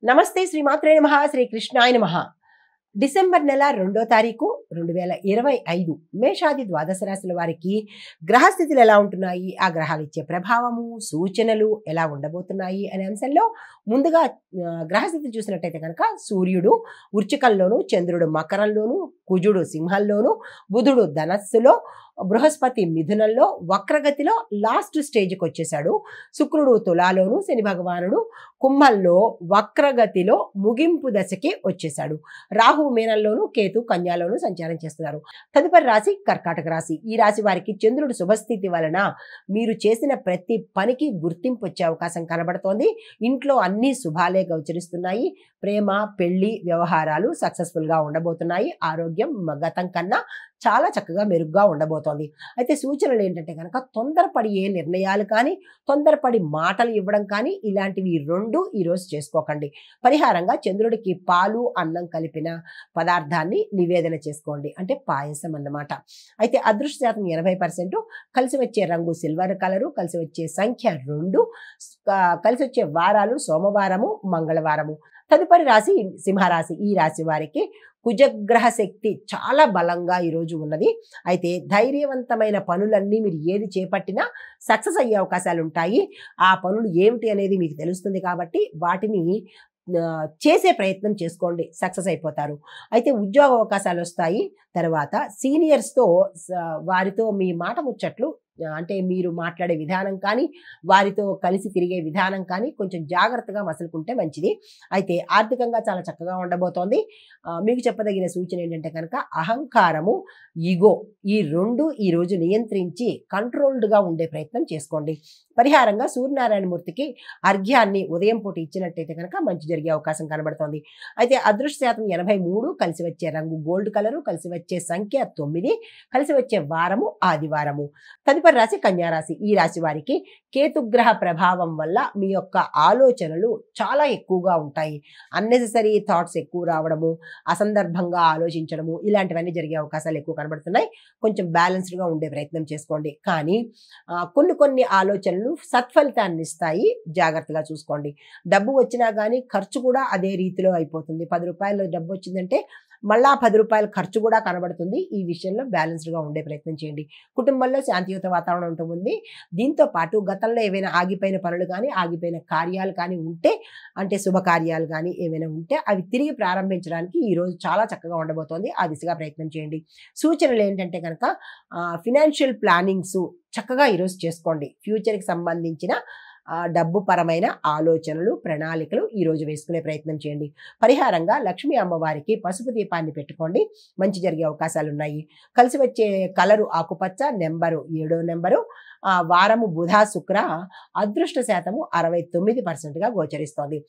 నమస్తే శ్రీమాత్రే నమః శ్రీ కృష్ణాయ నమః. డిసెంబర్ నెల 2వ తారీఖు 2025 మేషాది ద్వాదశ రాశుల వారికి గ్రహస్థితులు ఎలా ఉంటున్నాయి, ఆ గ్రహాలు ఇచ్చే ప్రభావము సూచనలు ఎలా ఉండబోతున్నాయి అనే అంశంలో ముందుగా గ్రహస్థితి చూసినట్టయితే కనుక సూర్యుడు వృశ్చికంలోను, చంద్రుడు మకరంలోను, కుజుడు సింహంలోను, బుధుడు ధనస్సులో, బృహస్పతి మిథునంలో వక్రగతిలో లాస్ట్ స్టేజ్కి వచ్చేసాడు. శుక్రుడు తులాలోను, శని భగవానుడు కుంభంలో వక్రగతిలో ముగింపు దశకి వచ్చేసాడు. రాహు మీనంలోను, కేతు కన్యాలోను సంచారం చేస్తున్నారు. తదుపరి రాశి కర్కాటక రాశి. ఈ రాశి వారికి చంద్రుడు శుభస్థితి వలన మీరు చేసిన ప్రతి పనికి గుర్తింపు వచ్చే అవకాశం కనబడుతోంది. ఇంట్లో అన్ని శుభాలే గోచరిస్తున్నాయి. ప్రేమ, పెళ్లి వ్యవహారాలు సక్సెస్ఫుల్ గా ఉండబోతున్నాయి. ఆరోగ్యం గతం కన్నా చాలా చక్కగా మెరుగ్గా ఉండబోతోంది. అయితే సూచనలు ఏంటంటే కనుక తొందరపడి ఏ నిర్ణయాలు కానీ, తొందరపడి మాటలు ఇవ్వడం కానీ ఇలాంటివి రెండు ఈరోజు చేసుకోకండి. పరిహారంగా చంద్రుడికి పాలు అన్నం కలిపిన పదార్థాన్ని నివేదన చేసుకోండి, అంటే పాయసం అన్నమాట. అయితే అదృష్ట శాతం 80%, కలిసి వచ్చే రంగు సిల్వర్ కలరు, కలిసి వచ్చే సంఖ్య 2, కలిసి వచ్చే వారాలు సోమవారము, మంగళవారము. తదుపరి రాశి సింహరాశి. ఈ రాశి వారికి కుజగ్రహ శక్తి చాలా బలంగా ఈరోజు ఉన్నది. అయితే ధైర్యవంతమైన పనులన్నీ మీరు ఏది చేపట్టినా సక్సెస్ అయ్యే అవకాశాలు ఉంటాయి. ఆ పనులు ఏమిటి అనేది మీకు తెలుస్తుంది కాబట్టి వాటిని చేసే ప్రయత్నం చేసుకోండి, సక్సెస్ అయిపోతారు. అయితే ఉద్యోగ అవకాశాలు వస్తాయి. తర్వాత సీనియర్స్తో వారితో మీ మాట ముచ్చట్లు, అంటే మీరు మాట్లాడే విధానం కానీ, వారితో కలిసి తిరిగే విధానం కానీ కొంచెం జాగ్రత్తగా మసులుకుంటే మంచిది. అయితే ఆర్థికంగా చాలా చక్కగా ఉండబోతోంది. మీకు చెప్పదగిన సూచన ఏంటంటే కనుక అహంకారము, ఈగో ఈ రెండు ఈరోజు నియంత్రించి కంట్రోల్డ్గా ఉండే ప్రయత్నం చేసుకోండి. పరిహారంగా సూర్యనారాయణమూర్తికి అర్ఘ్యాన్ని ఉదయం పూట ఇచ్చినట్టయితే కనుక మంచి జరిగే అవకాశం కనబడుతోంది. అయితే అదృష్ట శాతం 83, కలిసి వచ్చే రంగు గోల్డ్ కలరు, కలిసి వచ్చే సంఖ్య 9, కలిసి వచ్చే వారము ఆదివారము. తదుపరి రాశి కన్యారాశి. ఈ రాశి వారికి కేతుగ్రహ ప్రభావం వల్ల మీ యొక్క ఆలోచనలు చాలా ఎక్కువగా ఉంటాయి. అన్నెసెసరీ థాట్స్ ఎక్కువ రావడము, అసందర్భంగా ఆలోచించడము ఇలాంటివన్నీ జరిగే అవకాశాలు ఎక్కువ కనబడుతున్నాయి. కొంచెం బ్యాలెన్స్డ్గా ఉండే ప్రయత్నం చేసుకోండి. కానీ కొన్ని ఆలోచనలు సత్ఫలితాన్ని ఇస్తాయి, జాగ్రత్తగా చూసుకోండి. డబ్బు వచ్చినా కానీ ఖర్చు కూడా అదే రీతిలో అయిపోతుంది. 10 రూపాయలు డబ్బు వచ్చిందంటే మళ్ళా 10 రూపాయల ఖర్చు కూడా కనబడుతుంది. ఈ విషయంలో బ్యాలెన్స్డ్గా ఉండే ప్రయత్నం చేయండి. కుటుంబంలో శాంతియుత వాతావరణం ఉంటుంది. దీంతో పాటు గతంలో ఏవైనా ఆగిపోయిన పనులు కానీ, ఆగిపోయిన కార్యాలు కానీ ఉంటే, అంటే శుభకార్యాలు కానీ ఏమైనా ఉంటే అవి తిరిగి ప్రారంభించడానికి ఈరోజు చాలా చక్కగా ఉండబోతోంది. ఆ దిశగా ప్రయత్నం చేయండి. సూచనలు ఏంటంటే కనుక ఫినాన్షియల్ ప్లానింగ్స్ చక్కగా ఈరోజు చేసుకోండి. ఫ్యూచర్కి సంబంధించిన డబ్బు పరమైన ఆలోచనలు, ప్రణాళికలు ఈరోజు వేసుకునే ప్రయత్నం చేయండి. పరిహారంగా లక్ష్మీ అమ్మవారికి పసుపు దీపాన్ని పెట్టుకోండి, మంచి జరిగే అవకాశాలు ఉన్నాయి. కలిసి వచ్చే కలరు ఆకుపచ్చ, నెంబరు 7వ నెంబరు, వారము బుధ శుక్ర, అదృష్ట శాతము 69%గా గోచరిస్తోంది.